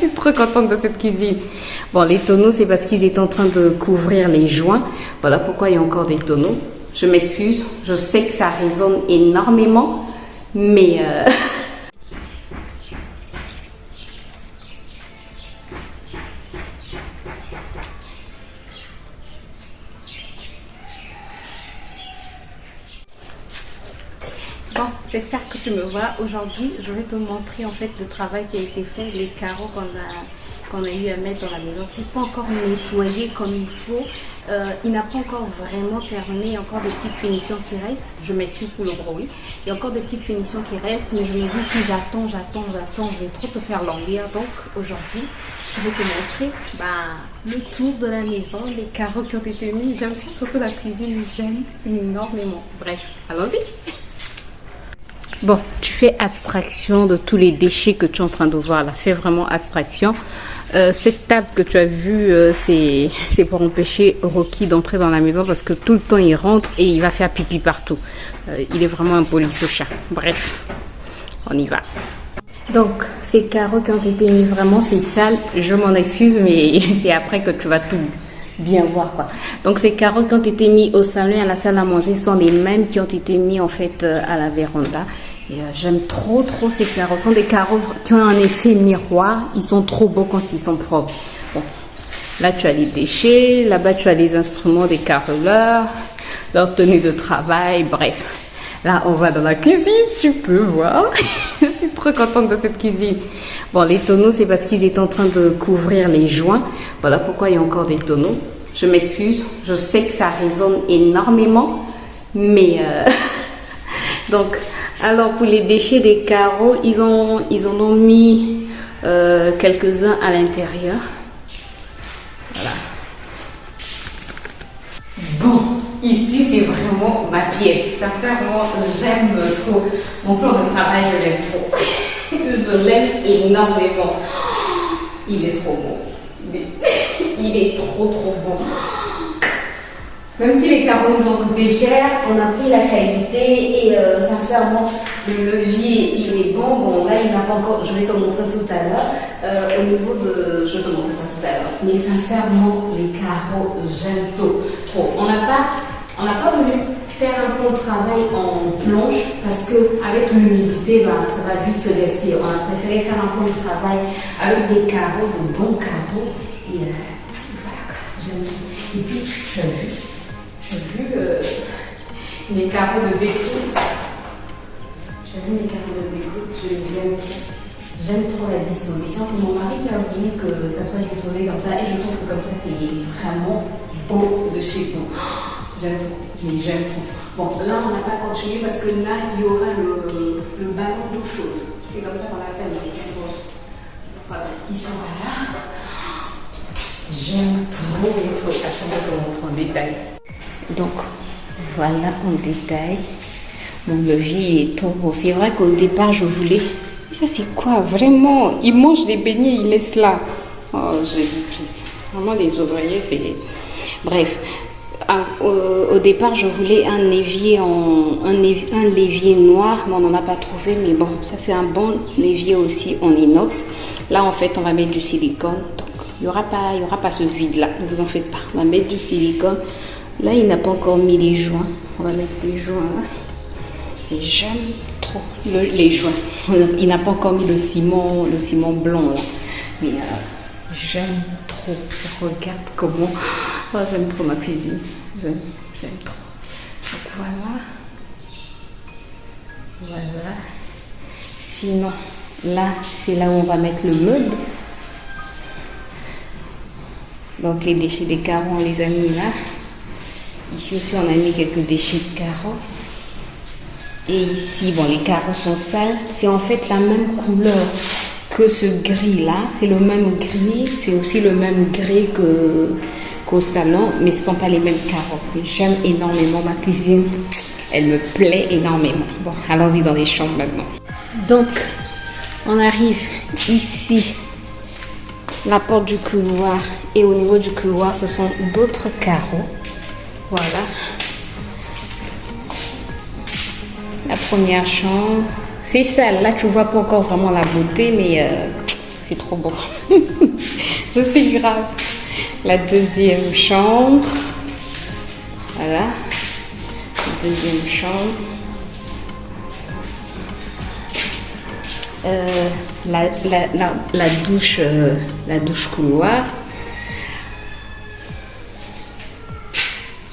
suis trop contente de cette cuisine. Bon, les tonneaux, c'est parce qu'ils étaient en train de couvrir les joints. Voilà pourquoi il y a encore des tonneaux. Je m'excuse, je sais que ça résonne énormément, mais... Bon, j'espère que tu me vois. Aujourd'hui, je vais te montrer en fait le travail qui a été fait, les carreaux qu'on a eu à mettre dans la maison. C'est pas encore nettoyé comme il faut. Il n'a pas encore vraiment terminé. Il y a encore des petites finitions qui restent. Je m'excuse pour le bruit. Il y a encore des petites finitions qui restent. Mais je me dis, si j'attends, je vais trop te faire languir. Donc aujourd'hui, je vais te montrer le tour de la maison, les carreaux qui ont été mis. J'aime bien surtout la cuisine. J'aime énormément. Bref, allons-y. Bon, tu fais abstraction de tous les déchets que tu es en train de voir là. Fais vraiment abstraction. Cette table que tu as vue, c'est pour empêcher Rocky d'entrer dans la maison parce que tout le temps il rentre et il va faire pipi partout. Il est vraiment impoli ce chat. Bref, on y va. Donc, ces carreaux qui ont été mis vraiment, c'est sale. Je m'en excuse, mais c'est après que tu vas tout bien voir quoi. Donc, ces carreaux qui ont été mis au salon et à la salle à manger sont les mêmes qui ont été mis en fait à la véranda. J'aime trop ces carreaux. Ce sont des carreaux qui ont un effet miroir. Ils sont trop beaux quand ils sont propres. Bon. Là, tu as les déchets. Là-bas, tu as les instruments des carreleurs, leur tenue de travail. Bref. Là, on va dans la cuisine. Tu peux voir. Je suis trop contente de cette cuisine. Bon, les tonneaux, c'est parce qu'ils étaient en train de couvrir les joints. Voilà pourquoi il y a encore des tonneaux. Je m'excuse. Je sais que ça résonne énormément. Mais... Donc... Alors pour les déchets des carreaux, ils en ont mis quelques-uns à l'intérieur. Voilà. Bon, ici c'est vraiment ma pièce. Sincèrement, j'aime trop. Mon plan de travail, je l'aime trop. Je l'aime énormément. Il est trop bon. Il est trop bon. Même si les carreaux nous ont coûté cher, on a pris la qualité et sincèrement, le levier, il est bon. Bon, là, il n'a pas encore, je vais te montrer tout à l'heure. Au niveau de, je vais te montrer ça tout à l'heure. Mais sincèrement, les carreaux, j'aime trop. On n'a pas voulu faire un plan de travail en planche parce que avec l'humidité, ça va vite se gaspiller. On a préféré faire un plan de travail avec des carreaux, de bons carreaux. Et voilà, j'aime. Et puis, j'ai vu mes carreaux de déco. Je les aime. J'aime trop la disposition. C'est mon mari qui a voulu que ça soit disposé comme ça. Et je trouve que comme ça, c'est vraiment beau de chez nous. J'aime trop. Bon, là, on n'a pas continué parce que là, il y aura le ballon d'eau chaude. C'est comme ça qu'on l'appelle. Voilà, ils sont là. J'aime trop. Attends, je te montre en détail. Donc, voilà en détail. Mon levier est trop beau. C'est vrai qu'au départ, je voulais... Ça, c'est quoi? Vraiment, ils mangent des beignets, ils laissent là. Oh, j'ai vu Chris. Vraiment, les ouvriers, c'est... Bref. Au départ, je voulais un évier noir, mais on n'en a pas trouvé. Mais bon, ça, c'est un bon évier aussi en inox. Là, en fait, on va mettre du silicone. Donc, il n'y aura pas ce vide-là. Ne vous en faites pas. On va mettre du silicone. Là, il n'a pas encore mis les joints. On va mettre des joints. Et j'aime trop les joints. Il n'a pas encore mis le ciment blanc là. Mais j'aime trop. Regarde comment. Oh, j'aime trop ma cuisine. J'aime trop. Donc voilà. Sinon, là, c'est là où on va mettre le meuble. Donc les déchets des carreaux, on les a mis là. Ici aussi, on a mis quelques déchets de carreaux. Et ici, bon, les carreaux sont sales. C'est en fait la même couleur que ce gris-là. C'est le même gris. C'est aussi le même gris qu'au salon. Mais ce ne sont pas les mêmes carreaux. J'aime énormément ma cuisine. Elle me plaît énormément. Bon, allons-y dans les chambres maintenant. Donc, on arrive ici. La porte du couloir. Et au niveau du couloir, ce sont d'autres carreaux. Voilà. La première chambre. C'est sale. Là, tu vois pas encore vraiment la beauté, mais fait trop beau. Je suis grave. La deuxième chambre. Voilà. Deuxième chambre. La douche couloir.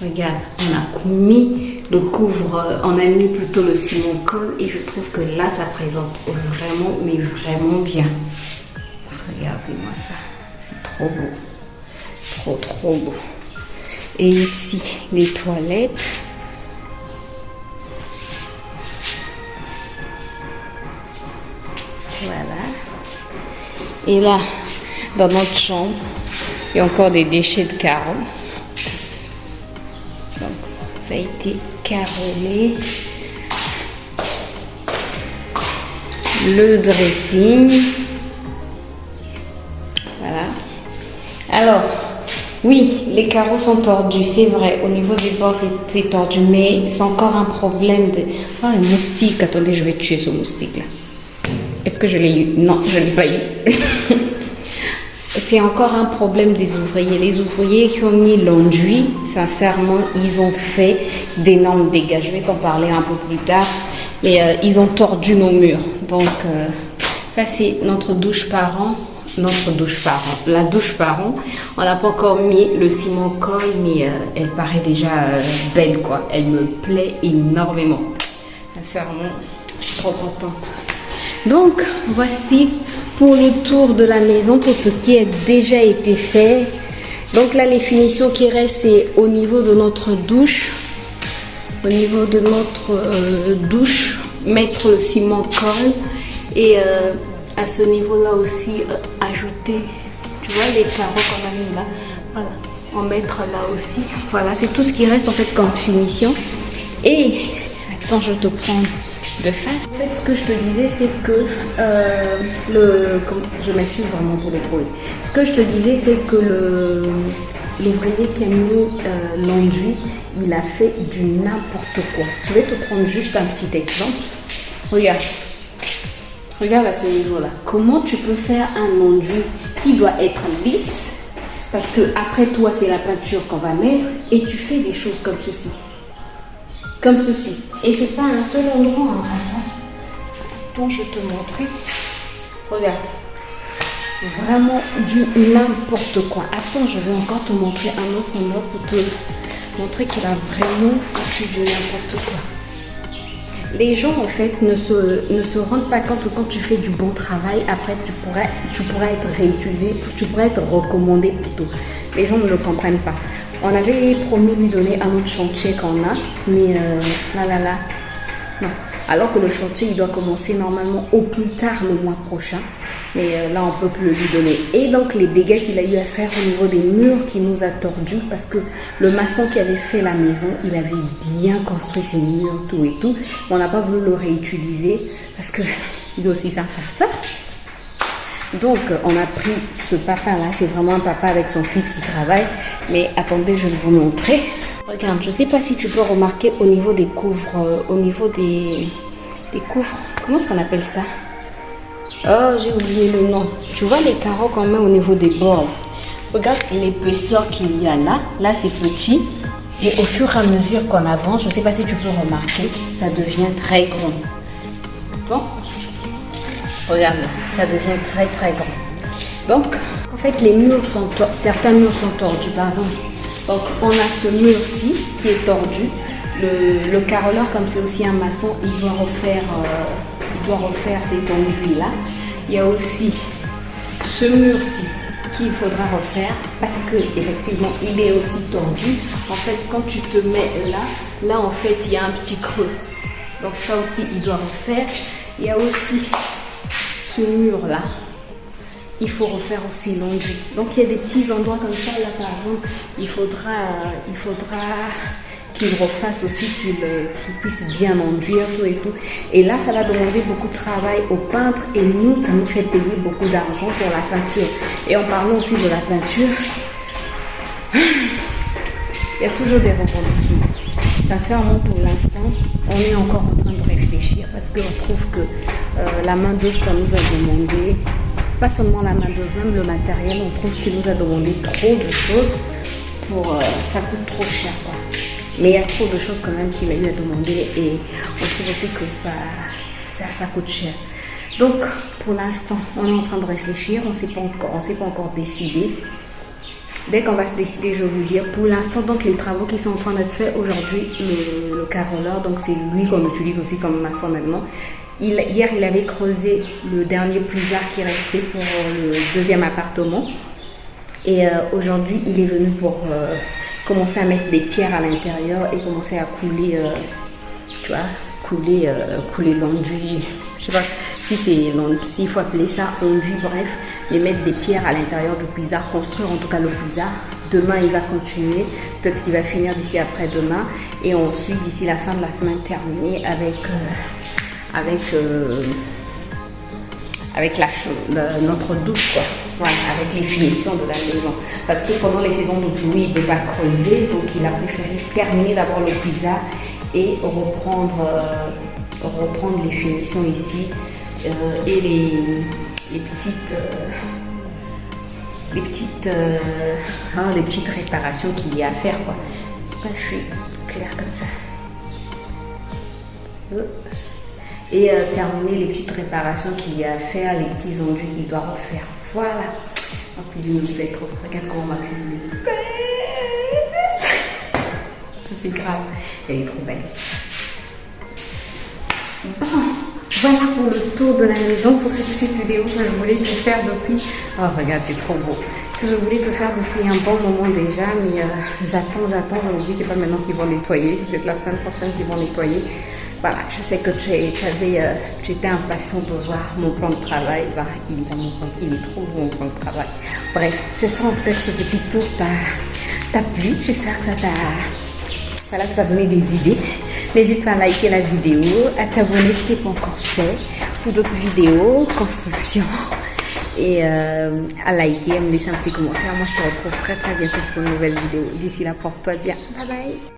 Regarde, on a mis le couvre, on a mis plutôt le ciment colle et je trouve que là ça présente vraiment, mais vraiment bien. Regardez-moi ça, c'est trop beau, trop beau. Et ici, les toilettes. Voilà. Et là, dans notre chambre, il y a encore des déchets de carreaux. Donc, ça a été carrelé. Le dressing. Voilà. Alors, oui, les carreaux sont tordus, c'est vrai. Au niveau des bords, c'est tordu, mais c'est encore un problème de... Oh, un moustique. Attendez, je vais tuer ce moustique-là. Est-ce que je l'ai eu? Non, je ne l'ai pas eu. C'est encore un problème des ouvriers. Les ouvriers qui ont mis l'enduit, sincèrement, ils ont fait d'énormes dégâts. Je vais t'en parler un peu plus tard. Mais ils ont tordu nos murs. Donc, ça, c'est notre douche par an. La douche par an. On n'a pas encore mis le ciment colle, mais elle paraît déjà belle, quoi. Elle me plaît énormément. Sincèrement, je suis trop contente. Donc, voici pour le tour de la maison, pour ce qui a déjà été fait. Donc là, les finitions qui restent, c'est au niveau de notre douche. Au niveau de notre douche, mettre le ciment colle. Et à ce niveau-là aussi, ajouter, tu vois, les carreaux qu'on a mis là. Voilà, en mettre là aussi. Voilà, c'est tout ce qui reste en fait comme finition. Et, attends, je te prends de face. En fait, ce que je te disais, c'est que je m'excuse vraiment pour les bruits. Ce que je te disais, c'est que l'ouvrier qui a mis l'enduit, il a fait du n'importe quoi. Je vais te prendre juste un petit exemple. Regarde à ce niveau-là. Comment tu peux faire un enduit qui doit être lisse, parce que après toi, c'est la peinture qu'on va mettre, et tu fais des choses comme ceci. Comme ceci. Et c'est pas un seul endroit. Hein. Attends, je te montrer. Regarde. Vraiment du n'importe quoi. Attends, je vais encore te montrer un autre endroit pour te montrer qu'il a vraiment foutu du n'importe quoi. Les gens, en fait, ne se rendent pas compte que quand tu fais du bon travail, après, tu pourrais être réutilisé, tu pourrais être recommandé plutôt. Les gens ne le comprennent pas. On avait promis de lui donner un autre chantier qu'on a, mais non. Alors que le chantier, il doit commencer normalement au plus tard le mois prochain. Mais là, on ne peut plus le lui donner. Et donc, les dégâts qu'il a eu à faire au niveau des murs qui nous a tordus, parce que le maçon qui avait fait la maison, il avait bien construit ses murs, tout et tout. Mais on n'a pas voulu le réutiliser parce que lui aussi, c'est un farceur. Donc, on a pris ce papa-là. C'est vraiment un papa avec son fils qui travaille. Mais attendez, je vais vous montrer. Regarde, je ne sais pas si tu peux remarquer au niveau des couvres, au niveau des couvres, comment est-ce qu'on appelle ça? Oh, j'ai oublié le nom. Tu vois les carreaux qu'on met au niveau des bords. Regarde l'épaisseur qu'il y a là. Là, c'est petit. Et au fur et à mesure qu'on avance, je ne sais pas si tu peux remarquer, ça devient très grand. Bon. Regarde, ça devient très très grand. Donc, en fait, les murs sont certains murs sont tordus, par exemple. Donc, on a ce mur-ci qui est tordu. Le carreleur, comme c'est aussi un maçon, il doit refaire cet enduit-là. Il y a aussi ce mur-ci qu'il faudra refaire parce que effectivement, il est aussi tordu. En fait, quand tu te mets là, en fait, il y a un petit creux. Donc, ça aussi, il doit refaire. Il y a aussi ce mur-là. Il faut refaire aussi l'enduit. Donc, il y a des petits endroits comme ça. Là, par exemple, il faudra qu'il refasse aussi, qu'il puisse bien enduire, tout et tout. Et là, ça va demander beaucoup de travail au peintre. Et nous, ça nous fait payer beaucoup d'argent pour la peinture. Et en parlant aussi de la peinture, il y a toujours des rebondissements. Sincèrement, pour l'instant, on est encore en train de réfléchir parce qu'on trouve que la main d'œuvre qu'on nous a demandé, pas seulement la main d'œuvre, même le matériel. On trouve qu'il nous a demandé trop de choses pour ça coûte trop cher, quoi. Mais il y a trop de choses quand même qu'il a eu à demander et on trouve aussi que ça coûte cher. Donc pour l'instant, on est en train de réfléchir, on ne s'est pas encore décidé. Dès qu'on va se décider, je vais vous dire. Pour l'instant, donc les travaux qui sont en train d'être faits aujourd'hui, le carreleur, donc c'est lui qu'on utilise aussi comme maçon maintenant. Hier, il avait creusé le dernier puisard qui restait pour le deuxième appartement. Et aujourd'hui, il est venu pour commencer à mettre des pierres à l'intérieur et commencer à couler, tu vois, couler l'enduit. Je sais pas s'il faut appeler ça enduit, bref, mais mettre des pierres à l'intérieur du puisard, construire en tout cas le puisard. Demain, il va continuer. Peut-être qu'il va finir d'ici après-demain. Et ensuite, d'ici la fin de la semaine, terminer avec notre douche, quoi. Voilà, avec les finitions de la maison. Parce que pendant les saisons de pluie, il ne peut pas creuser. Donc, il a préféré terminer d'abord le puisard et reprendre les finitions ici. Et les petites réparations qu'il y a à faire, quoi. Après, je suis claire comme ça. Et terminer les petites réparations qu'il y a à faire, les petits enduits qu'il doit refaire. Voilà. Ma cuisine va être trop. Regarde comment ma cuisine est. C'est grave. Elle est trop belle. Bon. Voilà pour le tour de la maison, pour cette petite vidéo que je voulais te faire depuis... Oh regarde, c'est trop beau. Que je voulais te faire depuis un bon moment déjà, mais j'attends. Je me dis, c'est pas maintenant qu'ils vont nettoyer, c'est peut-être la semaine prochaine qu'ils vont nettoyer. Voilà, je sais que tu étais impatient de voir mon plan de travail. Bah, évidemment, il est trop beau mon plan de travail. Bref, j'espère en tout cas que ce petit tour t'a plu. J'espère que ça t'a donné des idées. N'hésite pas à liker la vidéo, à t'abonner si ce n'est pas encore fait pour d'autres vidéos, construction, et à liker, à me laisser un petit commentaire. Moi, je te retrouve très très bientôt pour une nouvelle vidéo. D'ici là, porte-toi bien. Bye bye.